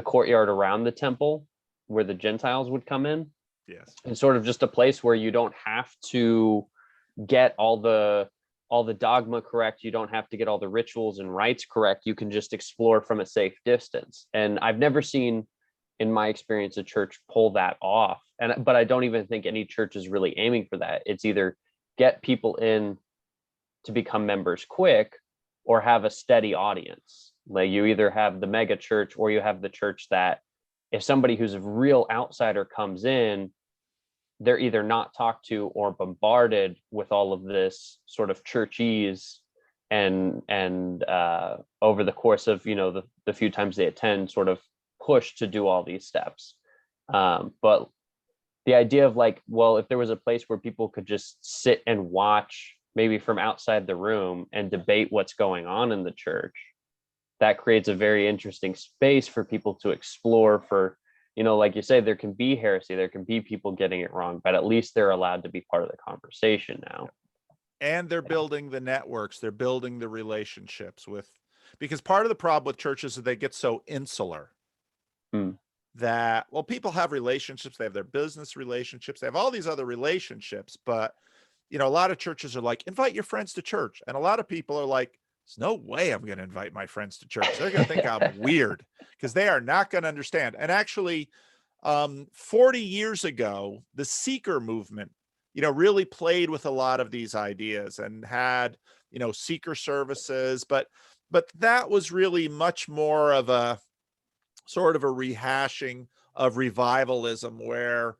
courtyard around the temple where the Gentiles would come in. Yes. And sort of just a place where you don't have to get all the dogma correct. You don't have to get all the rituals and rites correct. You can just explore from a safe distance. And I've never seen, in my experience, a church pull that off. But I don't even think any church is really aiming for that. It's either get people in to become members quick, or have a steady audience. Like, you either have the mega church, or you have the church that, if somebody who's a real outsider comes in, they're either not talked to or bombarded with all of this sort of churchese and over the course of, the few times they attend, sort of push to do all these steps. But the idea of like, well, if there was a place where people could just sit and watch, maybe from outside the room, and debate what's going on in the church, that creates a very interesting space for people to explore. For, like you say, there can be heresy, there can be people getting it wrong, but at least they're allowed to be part of the conversation now. And they're building the networks, they're building the relationships because part of the problem with churches is they get so insular. That, well, people have relationships, they have their business relationships, they have all these other relationships, but a lot of churches are like, invite your friends to church. And a lot of people are like, there's no way I'm going to invite my friends to church. They're going to think I'm weird, because they are not going to understand. And actually, 40 years ago, the seeker movement, really played with a lot of these ideas and had, seeker services, but that was really much more of a sort of a rehashing of revivalism, where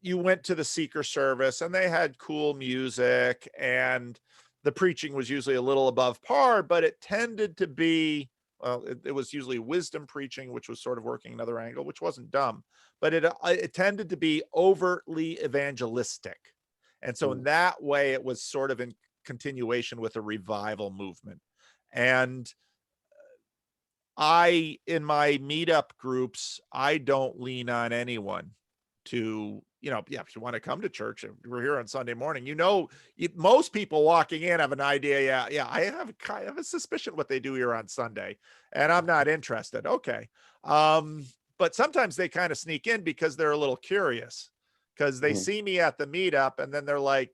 you went to the seeker service and they had cool music and the preaching was usually a little above par, but it tended to be, well, it was usually wisdom preaching, which was sort of working another angle, which wasn't dumb, but it tended to be overtly evangelistic. And so in that way, it was sort of in continuation with a revival movement. And in my meetup groups, I don't lean on anyone to, if you want to come to church, we're here on Sunday morning, most people walking in have an idea. Yeah, I have kind of a suspicion what they do here on Sunday, and I'm not interested. Okay. But sometimes they kind of sneak in because they're a little curious, because they see me at the meetup and then they're like,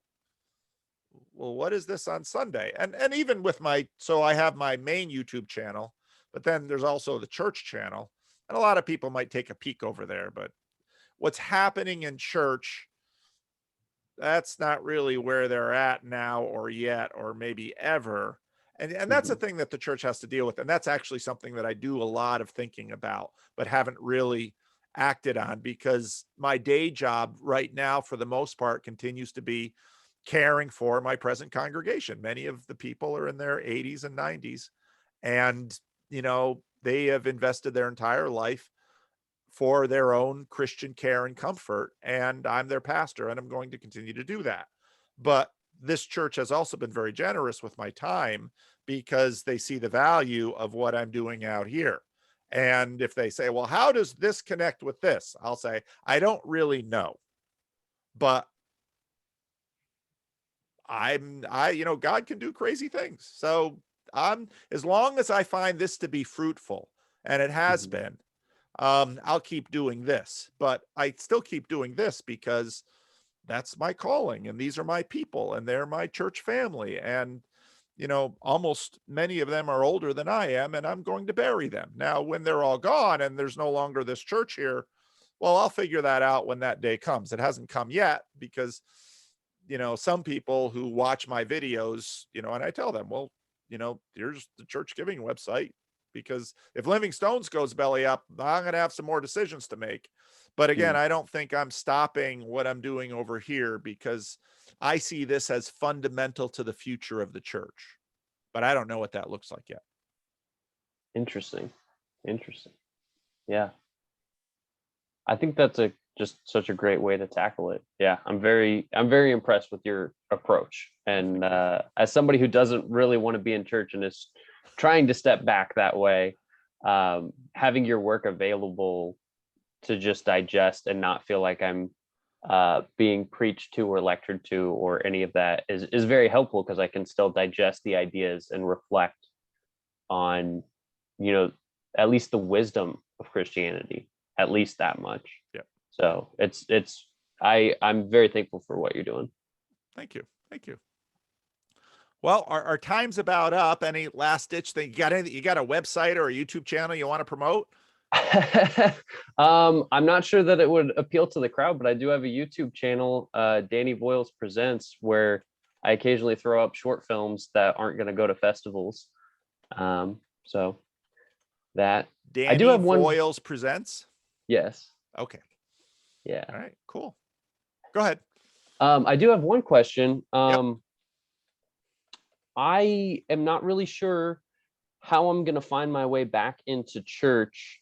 well, what is this on Sunday? And even with so I have my main YouTube channel, but then there's also the church channel, and a lot of people might take a peek over there, but what's happening in church, that's not really where they're at now or yet, or maybe ever. And that's a thing that the church has to deal with. And that's actually something that I do a lot of thinking about, but haven't really acted on, because my day job right now, for the most part, continues to be caring for my present congregation. Many of the people are in their 80s and 90s, and, they have invested their entire life for their own Christian care and comfort. And I'm their pastor, and I'm going to continue to do that. But this church has also been very generous with my time, because they see the value of what I'm doing out here. And if they say, well, how does this connect with this? I'll say, I don't really know, but God can do crazy things. So as long as I find this to be fruitful, and it has been, I'll keep doing this. But I still keep doing this because that's my calling, and these are my people, and they're my church family. And, almost many of them are older than I am, and I'm going to bury them. Now, when they're all gone and there's no longer this church here, well, I'll figure that out when that day comes. It hasn't come yet, because, some people who watch my videos, and I tell them, well, here's the church giving website, because if Living Stones goes belly up, I'm going to have some more decisions to make. But again, I don't think I'm stopping what I'm doing over here, because I see this as fundamental to the future of the church. But I don't know what that looks like yet. Interesting. Yeah. I think that's just such a great way to tackle it. Yeah, I'm very impressed with your approach. And as somebody who doesn't really want to be in church and is trying to step back that way, having your work available to just digest and not feel like I'm being preached to or lectured to or any of that is very helpful, because I can still digest the ideas and reflect on, at least the wisdom of Christianity, at least that much. Yeah. So I'm very thankful for what you're doing. Thank you. Well, our time's about up. Any last ditch thing? You got a website or a YouTube channel you want to promote? I'm not sure that it would appeal to the crowd, but I do have a YouTube channel, Danny Boyles Presents, where I occasionally throw up short films that aren't going to go to festivals. So that Danny I do have one. Boyles Presents. Yes. Okay. Yeah. All right. Cool. Go ahead. I do have one question. Yep. I am not really sure how I'm going to find my way back into church.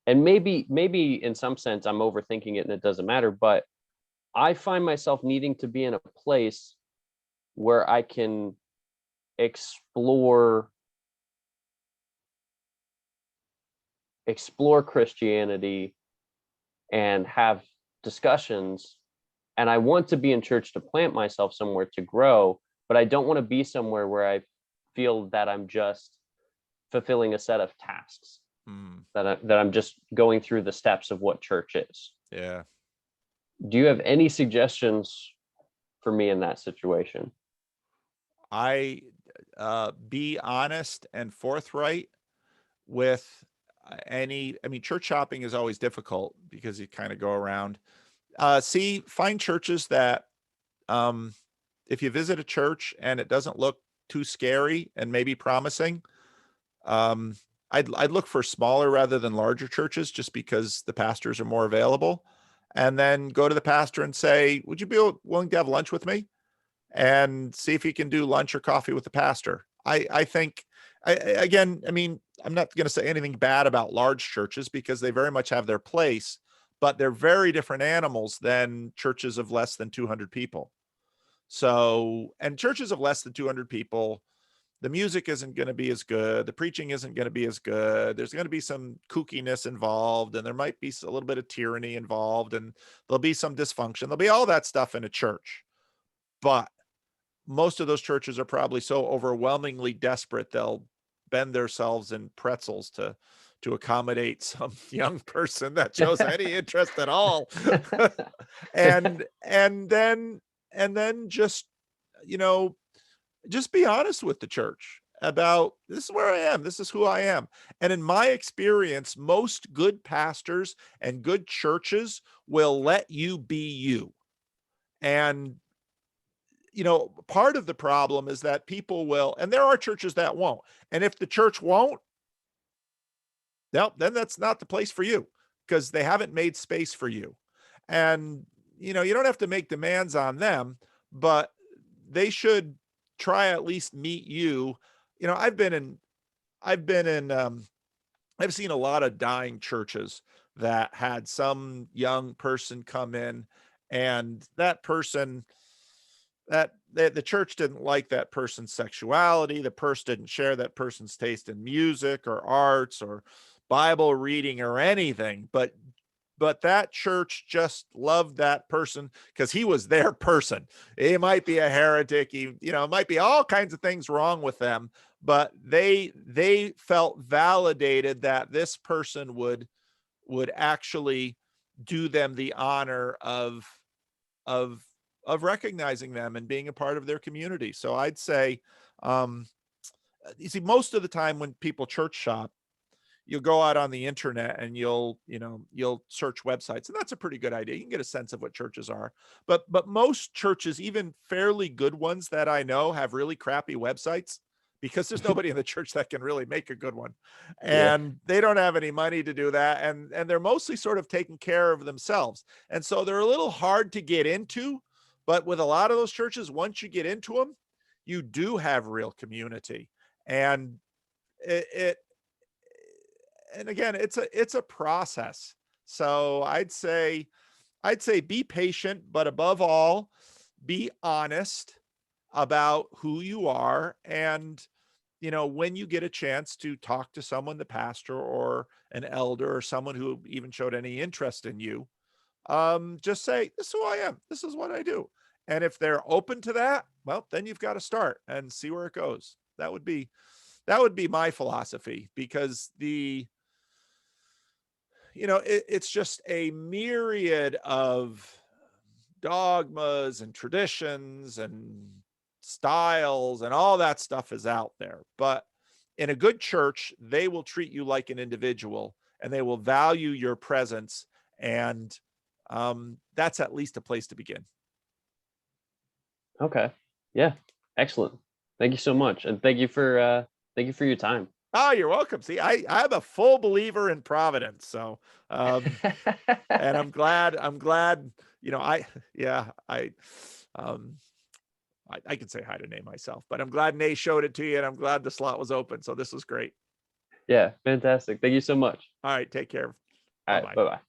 And maybe in some sense I'm overthinking it and it doesn't matter, but I find myself needing to be in a place where I can explore Christianity and have discussions. And I want to be in church to plant myself somewhere to grow, but I don't want to be somewhere where I feel that I'm just fulfilling a set of tasks, that I'm just going through the steps of what church is. Yeah. Do you have any suggestions for me in that situation? I be honest and forthright with I mean, church shopping is always difficult because you kind of go around. Find churches that, um, if you visit a church and it doesn't look too scary and maybe promising, um, I'd look for smaller rather than larger churches just because the pastors are more available. And then go to the pastor and say, "Would you be willing to have lunch with me?" And see if you can do lunch or coffee with the pastor. I think, again, I mean, I'm not going to say anything bad about large churches because they very much have their place, but they're very different animals than churches of less than 200 people. So, and churches of less than 200 people, the music isn't going to be as good. The preaching isn't going to be as good. There's going to be some kookiness involved, and there might be a little bit of tyranny involved, and there'll be some dysfunction. There'll be all that stuff in a church. But most of those churches are probably so overwhelmingly desperate they'll bend themselves in pretzels to accommodate some young person that shows any interest at all. And then just, you know, just be honest with the church about, this is where I am, this is who I am. And in my experience, most good pastors and good churches will let you be you. And part of the problem is that people will, and there are churches that won't. And if the church won't, no, then that's not the place for you because they haven't made space for you. And, you don't have to make demands on them, but they should try at least meet you. You know, I've seen a lot of dying churches that had some young person come in, and that person, the church didn't like that person's sexuality. The person didn't share that person's taste in music or arts or Bible reading or anything, but that church just loved that person because he was their person. He might be a heretic, it might be all kinds of things wrong with them, but they felt validated that this person would actually do them the honor of of recognizing them and being a part of their community. So I'd say, um, you see, most of the time when people church shop, you'll go out on the internet and you'll search websites, and that's a pretty good idea. You can get a sense of what churches are. But most churches, even fairly good ones that I know, have really crappy websites because there's nobody in the church that can really make a good one. Yeah. And they don't have any money to do that. And they're mostly sort of taking care of themselves. And so they're a little hard to get into. But with a lot of those churches, once you get into them, you do have real community. And it and again, it's a process. So I'd say be patient, but above all, be honest about who you are. And when you get a chance to talk to someone, the pastor or an elder or someone who even showed any interest in you, just say, "This is who I am. This is what I do." And if they're open to that, well, then you've got to start and see where it goes. That would be my philosophy, because it's just a myriad of dogmas and traditions and styles, and all that stuff is out there. But in a good church, they will treat you like an individual and they will value your presence. And that's at least a place to begin. Okay. Yeah. Excellent. Thank you so much. And thank you for your time. Oh, you're welcome. See, I'm a full believer in providence. So, and I'm glad, yeah, um, I can say hi to Nate myself, but I'm glad Nate showed it to you, and I'm glad the slot was open. So this was great. Yeah, fantastic. Thank you so much. All right, take care. All Bye right, bye. bye bye.